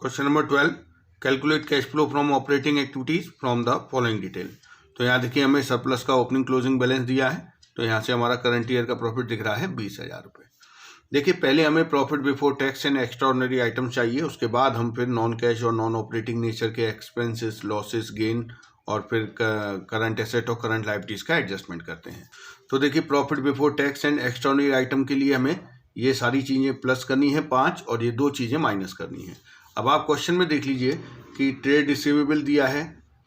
Question number 12, calculate cash flow from operating activities from the following detail. तो यहाँ देखिए हमें सरप्लस का ओपनिंग क्लोजिंग बैलेंस दिया है। तो यहाँ से हमारा करंट ईयर का प्रॉफिट दिख रहा है 20,000 रुपये। देखिए पहले हमें profit before tax and extraordinary item चाहिए, उसके बाद हम फिर नॉन कैश और नॉन ऑपरेटिंग नेचर के एक्सपेंसेस, लॉसेस, गेन और फिर करंट एसेट और करंट लायबिलिटीज का एडजस्टमेंट करते हैं। तो देखिए profit before tax and extraordinary item के लिए हमें ये सारी चीज़ें प्लस करनी है 5 और ये 2 चीज़ें माइनस करनी है। अब आप क्वेश्चन में देख लीजिए कि ट्रेड रिसीवेबल दिया है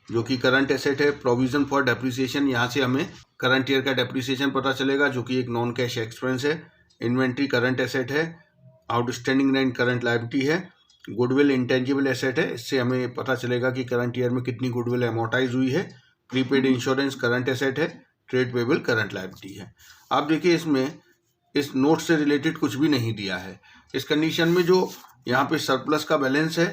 जो कि करंट एसेट है। प्रोविजन फॉर डेप्रिसिएशन, यहाँ से हमें करंट ईयर का डेप्रिसिएशन पता चलेगा जो कि एक नॉन कैश एक्सपेंस है। इन्वेंट्री करंट एसेट है। आउटस्टैंडिंग रेंट करंट लायबिलिटी है। गुडविल इंटेंजिबल एसेट है, इससे हमें पता चलेगा कि करंट ईयर में कितनी गुडविल अमोर्टाइज हुई है। प्रीपेड इंश्योरेंस करंट एसेट है। ट्रेड पेबल करंट लायबिलिटी है। आप देखिए इसमें इस नोट से रिलेटेड कुछ भी नहीं दिया है। इस कंडीशन में जो यहाँ पे सरप्लस का बैलेंस है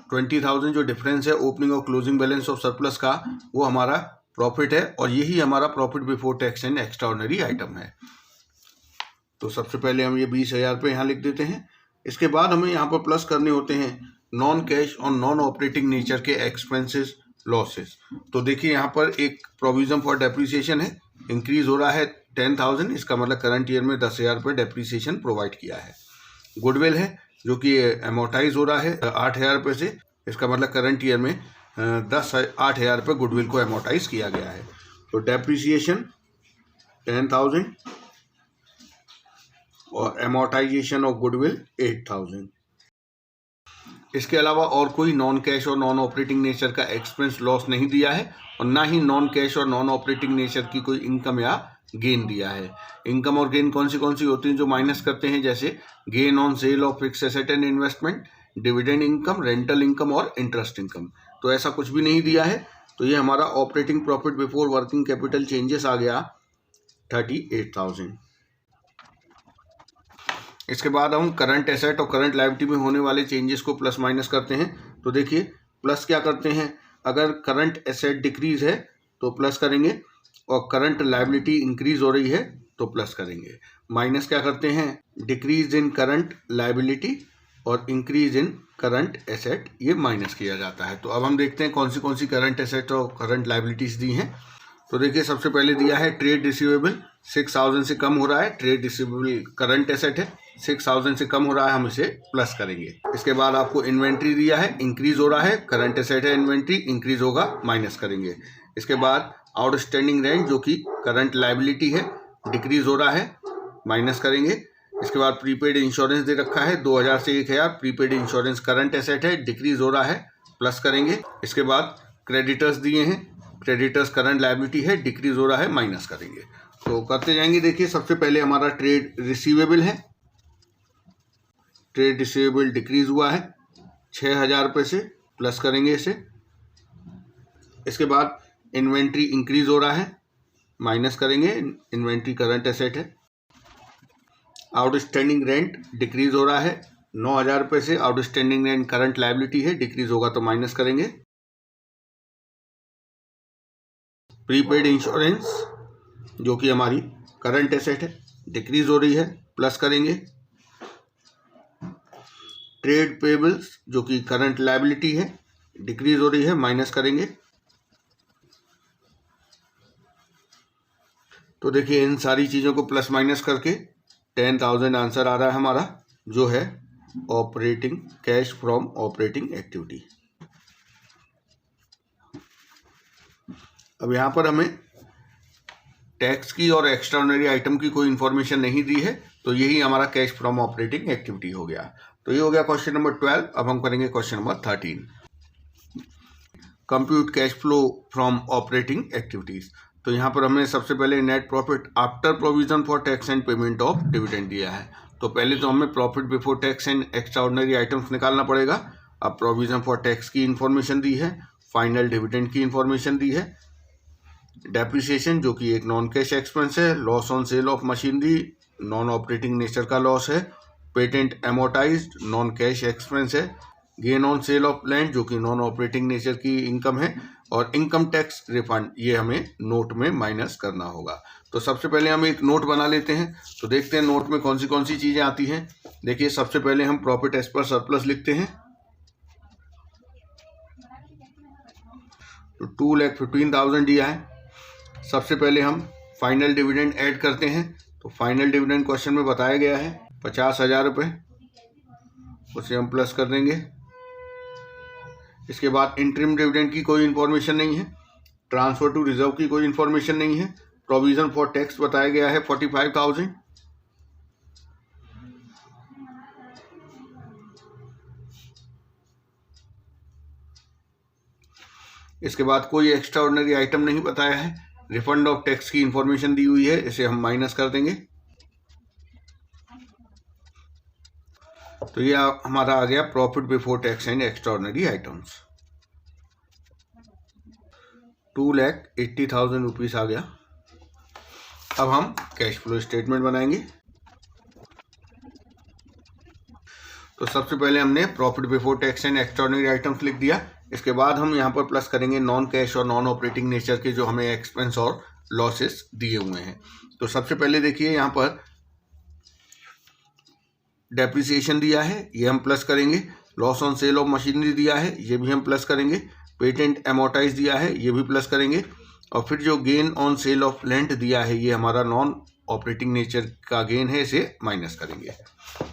20,000, जो डिफरेंस है ओपनिंग और क्लोजिंग बैलेंस ऑफ सरप्लस का, वो हमारा प्रॉफिट है और यही हमारा profit before tax and extraordinary item है। तो सबसे पहले हम ये 20,000 रुपये यहाँ लिख देते हैं। इसके बाद हमें यहाँ पर प्लस करने होते हैं नॉन कैश और नॉन ऑपरेटिंग नेचर के एक्सपेंसेस, लॉसेस। तो देखिए यहाँ पर एक प्रोविजन फॉर डेप्रिसिएशन है, इंक्रीज हो रहा है 10,000, इसका मतलब करंट ईयर में 10,000 रुपये डेप्रिसिएशन प्रोवाइड किया है। गुडविल है जो कि अमोर्टाइज हो रहा है 8,000 रुपये से, इसका मतलब करंट ईयर में 8,000 रुपये गुडविल को अमोर्टाइज किया गया है। तो डेप्रिसिएशन 10,000 और अमोर्टाइजेशन ऑफ गुडविल 8,000। इसके अलावा और कोई नॉन कैश और नॉन ऑपरेटिंग नेचर का एक्सपेंस लॉस नहीं दिया है और ना ही नॉन कैश और नॉन ऑपरेटिंग नेचर की कोई इनकम या गेन दिया है। इनकम और गेन कौन सी होती हैं जो माइनस करते हैं, जैसे gain on sale of fix asset and investment, dividend income, rental income और इंटरेस्ट इनकम। तो ऐसा कुछ भी नहीं दिया है। तो ये हमारा operating profit before working capital changes आ गया 38,000। इसके बाद हम करंट एसेट और करंट लायबिलिटी में होने वाले चेंजेस को प्लस माइनस करते हैं। तो देखिए प्लस क्या करते हैं, अगर करंट एसेट डिक्रीज है तो प्लस करेंगे और करंट लायबिलिटी इंक्रीज हो रही है तो प्लस करेंगे। माइनस क्या करते हैं, डिक्रीज इन करंट लायबिलिटी और इंक्रीज इन करंट एसेट, ये माइनस किया जाता है। तो अब हम देखते हैं कौन सी करंट एसेट और करंट लायबिलिटीज दी हैं। तो देखिए सबसे पहले दिया है ट्रेड रिसीवेबल 6,000 से कम हो रहा है। ट्रेड रिसीवेबल करंट एसेट है, 6,000 से कम हो रहा है, हम इसे प्लस करेंगे। इसके बाद आपको इन्वेंट्री दिया है, इंक्रीज हो रहा है, करंट एसेट है, इन्वेंट्री इंक्रीज होगा, माइनस करेंगे। इसके बाद आउटस्टैंडिंग रेंट जो कि करंट लायबिलिटी है, डिक्रीज हो रहा है, माइनस करेंगे। इसके बाद प्रीपेड इंश्योरेंस दे रखा है 2,000 से 1,000, प्रीपेड इंश्योरेंस करंट एसेट है, डिक्रीज हो रहा है, प्लस करेंगे। इसके बाद क्रेडिटर्स दिए हैं, क्रेडिटर्स करंट लायबिलिटी है, डिक्रीज हो रहा है, माइनस करेंगे। तो करते जाएंगे। देखिए सबसे पहले हमारा ट्रेड रिसीवेबल है, ट्रेड रिसीवेबल डिक्रीज हुआ है 6,000 रुपये से, प्लस करेंगे इसे। इसके बाद इन्वेंट्री इंक्रीज हो रहा है, माइनस करेंगे, इन्वेंट्री करंट एसेट है। आउटस्टैंडिंग रेंट डिक्रीज हो रहा है 9,000 रुपये से, आउटस्टैंडिंग रेंट करंट लायबिलिटी है, डिक्रीज होगा तो माइनस करेंगे। प्रीपेड इंश्योरेंस जो कि हमारी करंट एसेट है, डिक्रीज हो रही है, प्लस करेंगे। ट्रेड पेबल्स जो कि करंट लायबिलिटी है, डिक्रीज हो रही है, माइनस करेंगे। तो देखिए इन सारी चीज़ों को प्लस माइनस करके 10,000 आंसर आ रहा है हमारा, जो है operating cash from operating activity. अब यहाँ पर हमें टैक्स की और एक्स्ट्राऑर्डिनरी आइटम की कोई इन्फॉर्मेशन नहीं दी है, तो यही हमारा कैश फ्रॉम ऑपरेटिंग एक्टिविटी हो गया। तो ये हो गया क्वेश्चन नंबर 12। अब हम करेंगे question number 13, compute cash flow from operating activities. तो यहाँ पर हमें सबसे पहले net profit after provision for tax and payment of dividend दिया है। तो पहले तो हमें profit before tax and extraordinary items निकालना पड़ेगा। अब प्रोविजन फॉर टैक्स की इन्फॉर्मेशन दी है, फाइनल डिविडेंड की इन्फॉर्मेशन दी है, डेप्रिसिएशन जो कि एक नॉन कैश एक्सपेंस है, loss on sale of machinery non operating nature का लॉस है, patent amortized non cash expense है, gain on sale of land जो कि नॉन ऑपरेटिंग नेचर की इनकम है, और इनकम टैक्स रिफंड ये हमें नोट में माइनस करना होगा। तो सबसे पहले हम एक नोट बना लेते हैं। तो देखते हैं नोट में कौन सी चीज़ें आती हैं। देखिए सबसे पहले हम प्रॉफिट एज पर सरप्लस लिखते हैं। तो 2,15,000 दिया है। सबसे पहले हम फाइनल डिविडेंड ऐड करते हैं। तो फाइनल डिविडेंड क्वेश्चन में बताया गया है 50,000 रुपये, उसे हम प्लस कर देंगे। इसके बाद इंटरिम डिविडेंड की कोई इन्फॉर्मेशन नहीं है, ट्रांसफर टू रिजर्व की कोई इन्फॉर्मेशन नहीं है, प्रोविजन फॉर टैक्स बताया गया है 45,000। इसके बाद कोई एक्स्ट्रा ऑर्डिनरी आइटम नहीं बताया है, रिफंड ऑफ टैक्स की इन्फॉर्मेशन दी हुई है, इसे हम माइनस कर देंगे। तो ये हमारा आ गया profit before tax and extraordinary items. 2,80,000 rupees आ गया। अब हम कैश फ्लो स्टेटमेंट बनाएंगे। तो सबसे पहले हमने profit before tax and extraordinary items लिख दिया। इसके बाद हम यहाँ पर प्लस करेंगे नॉन कैश और नॉन ऑपरेटिंग नेचर के जो हमें एक्सपेंस और लॉसेस दिए हुए हैं। तो सबसे पहले देखिए यहाँ पर डेप्रिसिएशन दिया है, ये हम प्लस करेंगे। Loss on sale of machinery दिया है, ये भी हम प्लस करेंगे। पेटेंट एमोर्टाइज दिया है, ये भी प्लस करेंगे। और फिर जो gain on sale of land दिया है, ये हमारा नॉन ऑपरेटिंग नेचर का गेन है, इसे माइनस करेंगे।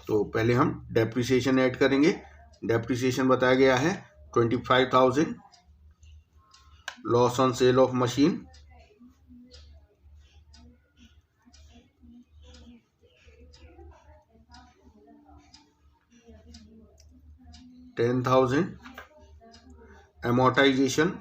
तो पहले हम डेप्रिसिएशन ऐड करेंगे। डेप्रिसिएशन बताया गया है 25,000। Loss on sale of machine 10,000। Amortisation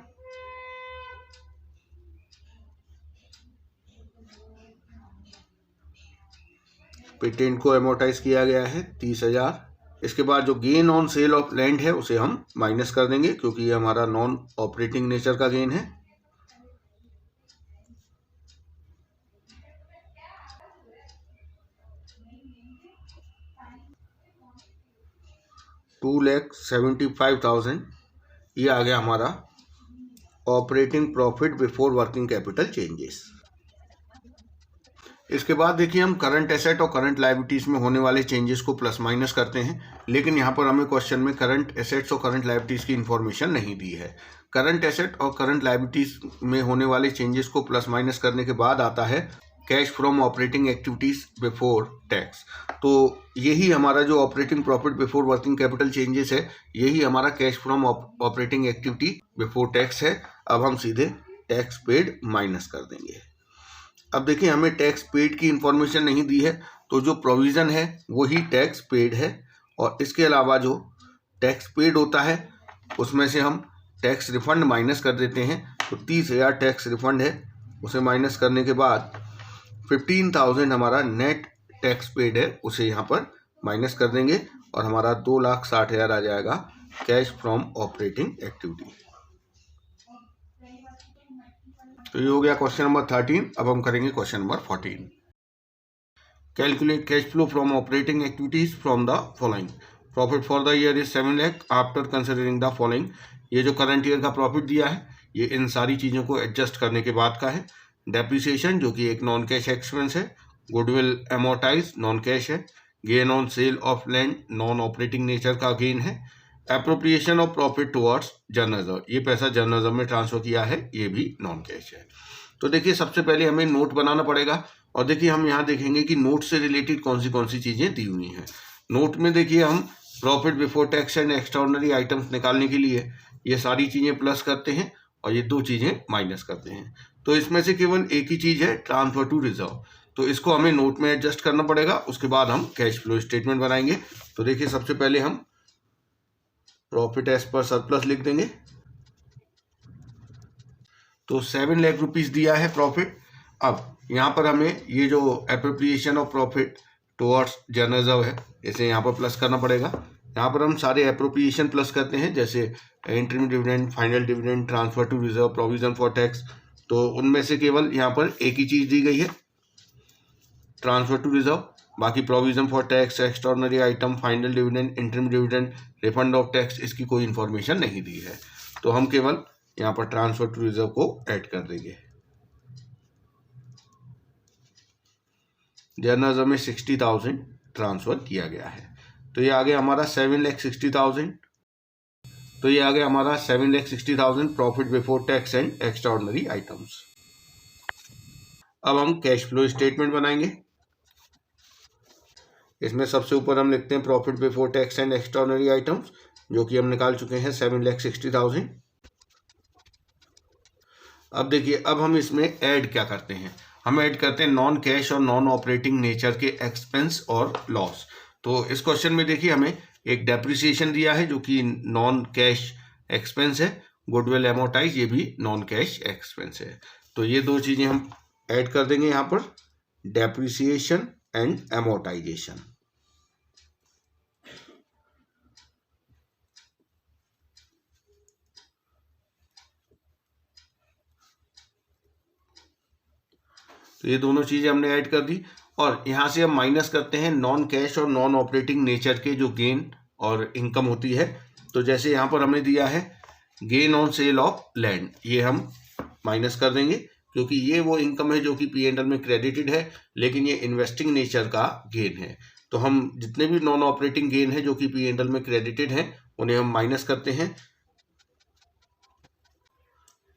'patent को एमोर्टाइज किया गया है 30,000। इसके बाद जो gain on sale of land है, उसे हम माइनस कर देंगे, क्योंकि ये हमारा नॉन ऑपरेटिंग नेचर का गेन है। $2,75,000 ये आ गया हमारा operating profit before working capital changes. इसके बाद देखिए हम करंट एसेट और करंट लायबिलिटीज में होने वाले चेंजेस को प्लस माइनस करते हैं, लेकिन यहाँ पर हमें क्वेश्चन में करंट एसेट्स और करंट लायबिलिटीज की इन्फॉर्मेशन नहीं दी है। करंट एसेट और करंट लायबिलिटीज में होने वाले चेंजेस को प्लस माइनस करने के बाद आता है cash from operating activities before tax. तो यही हमारा जो operating profit before working capital changes है, यही हमारा cash from operating activity before tax है। अब हम सीधे टैक्स पेड माइनस कर देंगे। अब देखिए हमें टैक्स पेड की इन्फॉर्मेशन नहीं दी है, तो जो प्रोविज़न है वही टैक्स पेड है। और इसके अलावा जो टैक्स पेड होता है उसमें से हम टैक्स रिफंड माइनस कर देते हैं। तो 30,000 टैक्स रिफंड है, उसे माइनस करने के बाद 15,000 हमारा नेट टैक्स पेड है, उसे यहाँ पर माइनस कर देंगे और हमारा 2,60,000 आ जाएगा कैश फ्रॉम ऑपरेटिंग एक्टिविटी। तो ये हो गया क्वेश्चन नंबर 13। अब हम करेंगे question number 14। Calculate cash flow from operating activities from the following. Profit for the year is 7 lakh after considering the following. ये जो करंट ईयर का प्रॉफिट दिया है, ये इन सारी चीज़ों को एडजस्ट करने के बाद का है। डेप्रिसिएशन जो कि एक नॉन कैश एक्सपेंस है। गुडविल एमोर्टाइज नॉन कैश है। Gain on sale of land non operating nature का गेन है। Appropriation of profit towards journalism, ये पैसा जर्नलिज्म में ट्रांसफर किया है, ये भी नॉन कैश है। तो देखिए सबसे पहले हमें नोट बनाना पड़ेगा और देखिए हम यहाँ देखेंगे कि नोट से रिलेटेड कौन सी चीज़ें दी हुई हैं। नोट में देखिए हम profit before tax and extraordinary items निकालने के लिए ये सारी चीज़ें प्लस करते हैं और ये 2 चीज़ें माइनस करते हैं। तो इसमें से केवल एक ही चीज़ है ट्रांसफर टू रिजर्व, तो इसको हमें नोट में एडजस्ट करना पड़ेगा। उसके बाद हम कैश फ्लो स्टेटमेंट बनाएंगे। तो देखिए सबसे पहले हम प्रॉफिट एज पर सरप्लस लिख देंगे। तो 7 लाख रुपीस दिया है प्रॉफिट। अब यहाँ पर हमें ये जो appropriation of profit towards journalism है, इसे यहाँ पर प्लस करना पड़ेगा। यहाँ पर हम सारे एप्रोप्रिएशन प्लस करते हैं, जैसे interim dividend, final dividend, transfer to reserve, provision for tax. तो उनमें से केवल यहाँ पर एक ही चीज़ दी गई है, ट्रांसफर टू रिजर्व। बाकी provision for tax, extraordinary item, final dividend, interim dividend, refund of tax, इसकी कोई इन्फॉर्मेशन नहीं दी है। तो हम केवल यहाँ पर ट्रांसफर टू रिजर्व को ऐड कर देंगे। जर्नलिज्म में 60,000 ट्रांसफर किया गया है। तो ये आ गया हमारा 7,60,000। तो ये आ गया हमारा 7,60,000 profit before tax and extraordinary items. अब हम कैश फ्लो स्टेटमेंट बनाएंगे। इसमें सबसे ऊपर हम लिखते हैं profit before tax and extraordinary items, जो कि हम निकाल चुके हैं 7,60,000। अब देखिए, अब हम इसमें ऐड क्या करते हैं, हम ऐड करते हैं नॉन कैश और नॉन ऑपरेटिंग नेचर के एक्सपेंस और लॉस। तो इस क्वेश्चन में देखिए हमें एक डेप्रिसिएशन दिया है जो कि नॉन कैश एक्सपेंस है, गुडविल एमोटाइज ये भी नॉन कैश एक्सपेंस है। तो ये दो चीजें हम ऐड कर देंगे यहाँ पर, डेप्रिसिएशन एंड एमोटाइजेशन। तो ये दोनों चीजें हमने ऐड कर दी और यहाँ से हम माइनस करते हैं नॉन कैश और नॉन ऑपरेटिंग नेचर के जो गेन और इनकम होती है। तो जैसे यहाँ पर हमने दिया है gain on sale of land, ये हम माइनस कर देंगे क्योंकि ये वो इनकम है जो कि P&L में क्रेडिटेड है, लेकिन ये इन्वेस्टिंग नेचर का गेन है। तो हम जितने भी नॉन ऑपरेटिंग गेन है जो कि P&L में क्रेडिटेड है उन्हें हम माइनस करते हैं,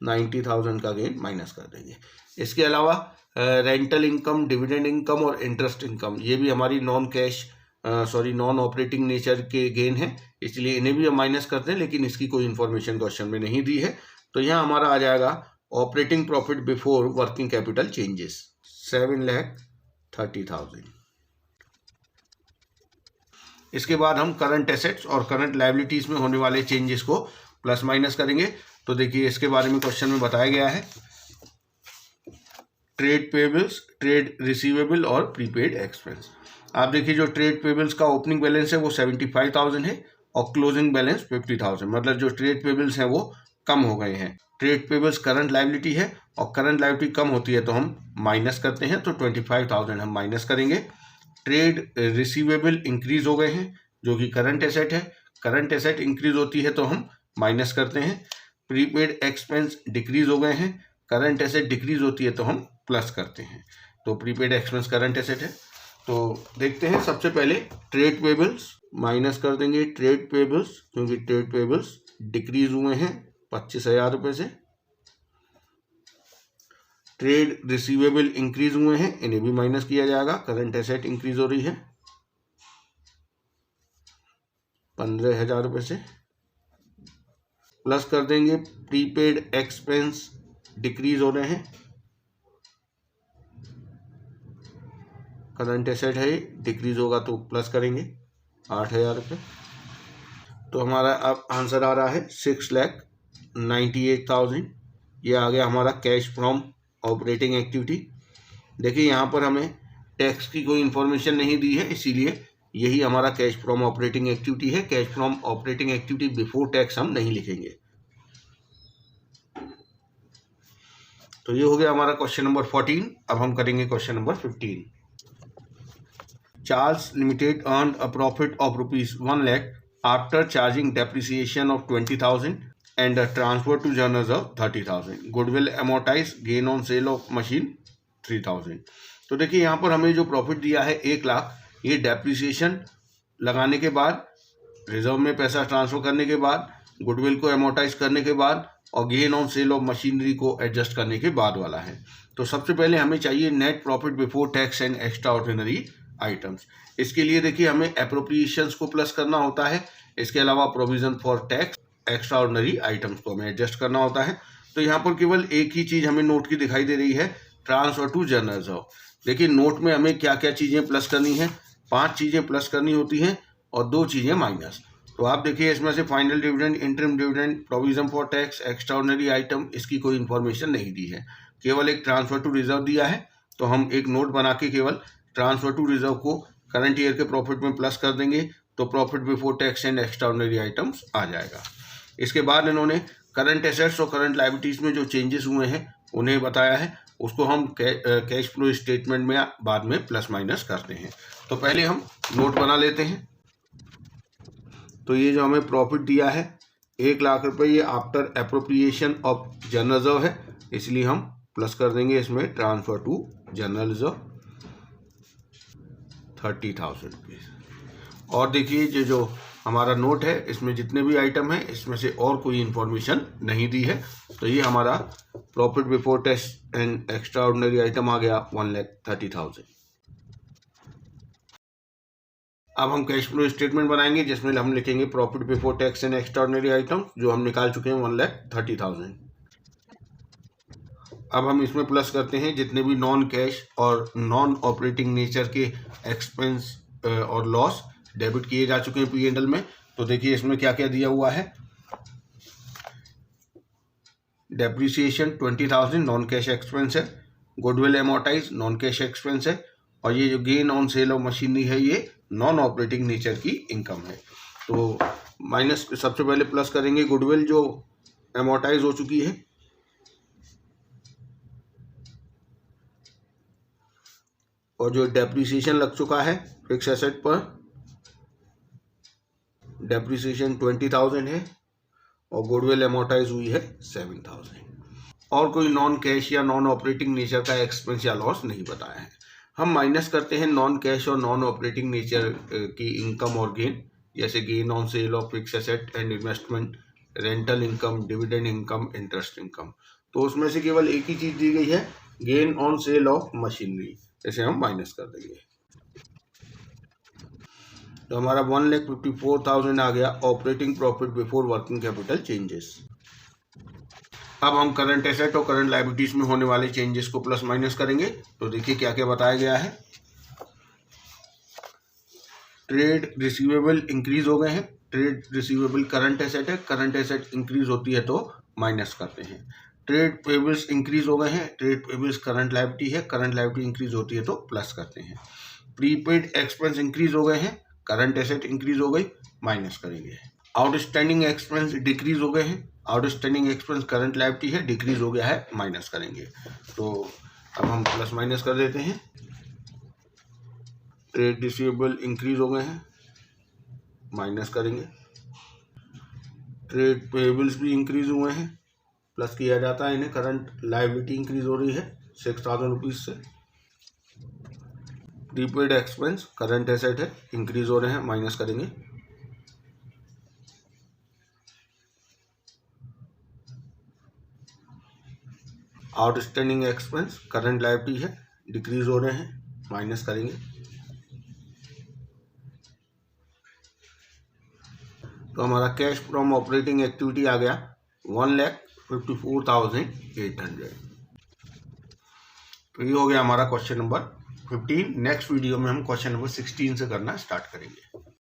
90,000 का गेन माइनस कर देंगे। इसके अलावा रेंटल इनकम, डिविडेंड इनकम और इंटरेस्ट इनकम, ये भी हमारी नॉन ऑपरेटिंग नेचर के गेन है, इसलिए इन्हें भी हम माइनस करते हैं, लेकिन इसकी कोई इन्फॉर्मेशन क्वेश्चन में नहीं दी है। तो यहाँ हमारा आ जाएगा operating profit before working capital changes 7,30,000। इसके बाद हम करंट एसेट्स और करंट लायबिलिटीज में होने वाले चेंजेस को प्लस माइनस करेंगे। तो देखिए इसके बारे में क्वेश्चन में बताया गया है, ट्रेड पेबल्स, ट्रेड रिसीवेबल और प्रीपेड एक्सपेंस। आप देखिए जो ट्रेड पेबल्स का ओपनिंग बैलेंस है वो 75,000 है और क्लोजिंग बैलेंस 50,000, मतलब जो ट्रेड पेबल्स हैं वो कम हो गए हैं। ट्रेड पेबल्स करंट लायबिलिटी है और करंट लायबिलिटी कम होती है तो हम माइनस करते हैं, तो 25,000 हम माइनस करेंगे। ट्रेड रिसीवेबल इंक्रीज हो गए हैं जो कि करंट एसेट है, करंट एसेट इंक्रीज होती है तो हम माइनस करते हैं। प्रीपेड एक्सपेंस डिक्रीज हो गए हैं, करंट एसेट डिक्रीज होती है तो हम प्लस करते हैं। तो प्रीपेड एक्सपेंस करंट एसेट है। तो देखते हैं, सबसे पहले ट्रेड पेबल्स माइनस कर देंगे, ट्रेड पेबल्स क्योंकि ट्रेड पेबल्स डिक्रीज हुए हैं 25,000 रुपये से। ट्रेड रिसीवेबल इंक्रीज हुए हैं, इन्हें भी माइनस किया जाएगा, करंट एसेट इंक्रीज हो रही है 15,000 रुपये से। प्लस कर देंगे प्रीपेड एक्सपेंस डिक्रीज हो रहे हैं, करंट एसेट है डिक्रीज होगा तो प्लस करेंगे 8,000 रुपये। तो हमारा अब आंसर आ रहा है 6,98,000। ये आ गया हमारा कैश फ्रॉम ऑपरेटिंग एक्टिविटी। देखिए यहाँ पर हमें टैक्स की कोई इन्फॉर्मेशन नहीं दी है, इसीलिए यही हमारा कैश फ्रॉम ऑपरेटिंग एक्टिविटी है। Cash from operating activity before tax हम नहीं लिखेंगे। तो ये हो गया हमारा क्वेश्चन नंबर 14। अब हम करेंगे question number 15। Charles Limited earned a profit of rupees 1 lakh after charging depreciation of 20,000 and a transfer to journals of 30,000. Goodwill amortized, gain on sale of machine 3,000. तो देखिए यहाँ पर हमें जो प्रॉफिट दिया है 1 लाख, ये डेप्रिसिएशन लगाने के बाद, रिजर्व में पैसा ट्रांसफर करने के बाद, गुडविल को एमोटाइज करने के बाद और gain on sale of machinery को एडजस्ट करने के बाद वाला है। तो सबसे पहले हमें चाहिए net profit before tax and extraordinary items. इसके लिए देखिए हमें एप्रोप्रिएशंस को प्लस करना होता है, इसके अलावा provision for tax, extra ordinary items को हमें एडजस्ट करना होता है। तो यहाँ पर केवल एक ही चीज हमें नोट की दिखाई दे रही है, ट्रांसफर टू जर्नल रिजर्व। देखिए नोट में हमें क्या क्या चीजें प्लस करनी है, 5 चीजें प्लस करनी होती हैं और 2 चीजें माइनस। तो आप देखिए इसमें से final dividend, interim dividend, provision for tax, extra ordinary item, इसकी कोई इन्फॉर्मेशन नहीं दी है, केवल एक ट्रांसफर टू रिजर्व दिया है। तो हम एक नोट बना के केवल ट्रांसफर टू रिजर्व को करंट ईयर के प्रॉफिट में प्लस कर देंगे तो profit before tax and extraordinary items आ जाएगा। इसके बाद इन्होंने करंट एसेट्स और करंट लायबिलिटीज में जो चेंजेस हुए हैं उन्हें बताया है, उसको हम कैश फ्लो स्टेटमेंट में बाद में प्लस माइनस करते हैं। तो पहले हम नोट बना लेते हैं। तो ये जो हमें प्रॉफिट दिया है 1 लाख रुपए, ये after appropriation of general reserve है, इसलिए हम प्लस कर देंगे इसमें transfer to general reserve 30,000 rupees. और देखिए ये जो हमारा नोट है, इसमें जितने भी आइटम हैं इसमें से और कोई इंफॉर्मेशन नहीं दी है। तो ये हमारा profit before tax and extraordinary item आ गया 1,30,000। अब हम कैश फ्लो स्टेटमेंट बनाएंगे जिसमें हम लिखेंगे profit before tax and extraordinary item जो हम निकाल चुके हैं 1,30,000। अब हम इसमें प्लस करते हैं जितने भी नॉन कैश और नॉन ऑपरेटिंग नेचर के एक्सपेंस और लॉस डेबिट किए जा चुके हैं P&L में। तो देखिए इसमें क्या क्या दिया हुआ है। डेप्रिसिएशन 20,000 नॉन कैश एक्सपेंस है, गुडविल एमोर्टाइज नॉन कैश एक्सपेंस है, और ये जो gain on sale of machinery है ये नॉन ऑपरेटिंग नेचर की इनकम है। तो माइनस सबसे पहले प्लस करेंगे गुडविल जो एमोर्टाइज हो चुकी है, और जो डेप्रिसिएशन लग चुका है फिक्स एसेट पर, डेप्रिसिएशन 20,000 है और गुडविल एमोर्टाइज हुई है 7,000। और कोई नॉन कैश या नॉन ऑपरेटिंग नेचर का एक्सपेंस या लॉस नहीं बताया है। हम माइनस करते हैं नॉन कैश और नॉन ऑपरेटिंग नेचर की इनकम और गेन, जैसे gain on sale of fix asset and investment, rental income, dividend income, interest income. तो उसमें से केवल एक ही चीज दी गई है, gain on sale of machinery, इसे हम माइनस कर देंगे। तो हमारा 1,54,000 आ गया operating profit before working capital changes. अब हम करंट एसेट और करंट लायबिलिटीज में होने वाले चेंजेस को प्लस माइनस करेंगे। तो देखिए क्या क्या बताया गया है। ट्रेड रिसीवेबल इंक्रीज हो गए हैं, ट्रेड रिसीवेबल करंट एसेट है, करंट एसेट इंक्रीज होती है तो माइनस करते हैं। ट्रेड पेबल्स इंक्रीज हो गए हैं, ट्रेड पेबल्स करंट लायबिलिटी है, करंट लायबिलिटी इंक्रीज होती है तो प्लस करते हैं। प्रीपेड एक्सपेंस इंक्रीज हो गए हैं, करंट एसेट इंक्रीज हो गई, माइनस करेंगे। आउटस्टैंडिंग एक्सपेंस डिक्रीज हो गए हैं, आउटस्टैंडिंग एक्सपेंस करंट लायबिलिटी है, डिक्रीज हो गया है, माइनस करेंगे। तो अब हम प्लस माइनस कर देते हैं। ट्रेड रिसीवेबल इंक्रीज हो गए हैं, माइनस करेंगे। ट्रेड पेबल्स भी इंक्रीज हुए हैं, प्लस किया जाता है इन्हें। करंट लायबिलिटी इंक्रीज हो रही है 6,000 रुपीज से। प्रीपेड एक्सपेंस करंट एसेट है, इंक्रीज हो रहे हैं, माइनस करेंगे। आउटस्टैंडिंग एक्सपेंस करंट लायबिलिटी है, डिक्रीज हो रहे हैं, माइनस करेंगे। तो हमारा कैश फ्रॉम ऑपरेटिंग एक्टिविटी आ गया 1,54,800। तो ये हो गया हमारा क्वेश्चन नंबर 15। नेक्स्ट वीडियो में हम क्वेश्चन नंबर 16 से करना स्टार्ट करेंगे।